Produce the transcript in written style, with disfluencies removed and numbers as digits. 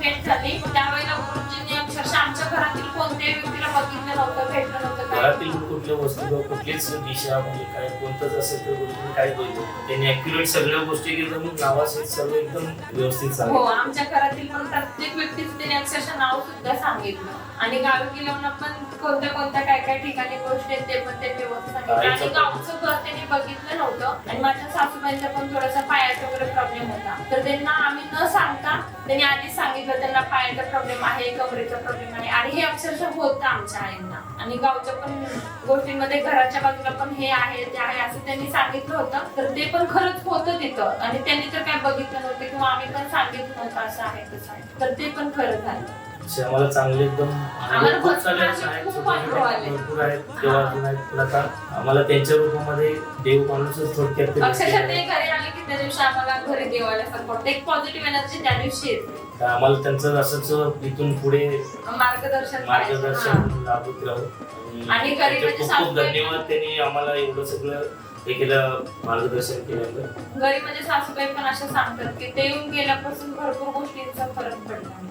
भेट झाली त्यावेळेला गुरुजींनी अक्षरशः आमच्या घरातील कोणत्याही व्यक्तीला बघितलं नव्हतं, भेटलं नव्हतं. घरातील कुठल्या वस्तू किंवा कुठलीच दिशा म्हणजे काय कोणतंच असेल तर गुरुजींनी काय बघितलं त्यांनी ऍक्युरेट सगळ्या गोष्टी एकदम नावासहित सर्व एकदम व्यवस्थित हो, सांगितलं. आमच्या घरातील पण प्रत्येक व्यक्तीचं त्याने अक्षरशः नाव सुद्धा सांगितलं आणि गावी गेल्यावर पण कोणत्या काय ठिकाणी गोष्टी आहेत ते पण त्यांनी व्यवस्थित सांगितलं. आणि गावचं घर त्यांनी बघितलं नव्हतं आणि माझ्या सासूबाईंचा पण थोडासा पायाचा वगैरे प्रॉब्लेम होता, तर त्यांना आम्ही न सांगता त्यांनी आधीच सांगितलं त्यांना पायाचा प्रॉब्लेम आहे, कमरेचा प्रॉब्लेम आहे आणि हे अक्षरशः होतं आमच्या आईंना. आणि गावच्या पण गोष्टींमध्ये घराच्या बाजूला पण हे आहे ते आहे असं त्यांनी सांगितलं होतं, तर ते पण खरंच होतं तिथं आणि त्यांनी तर काय बघितलं नव्हतं किंवा आम्ही पण सांगितलं नव्हतं असं आहे तसं आहे, तर ते पण खरं झालं. आम्हाला चांगले एकदम आम्हाला खूप सारे भरपूर आहेत, खूप अनुभव आले. भरपूर आहेत देवातून आहेत. पण आता आम्हाला त्यांच्या रूपामध्ये देव माणूसच थोडक्यात ते अक्षरशः ते घरी आले की त्या दिवशी आम्हाला घरी देवाला सपोर्ट एक पॉझिटिव्ह एनर्जी त्या दिवशी येते. तर आम्हाला त्यांचं असंच इथून पुढे मार्गदर्शन लाभत राहू. आणि घरी त्यांचे म्हणजे खूप खूप सासूबाई- धन्यवाद त्यांनी आम्हाला एवढं सगळं हे केलं, मार्गदर्शन केलं. घरी म्हणजे सासूबाई पण अशा सांगतात की ते येऊन गेल्यापासून भरपूर गोष्टींचा फरक पडला.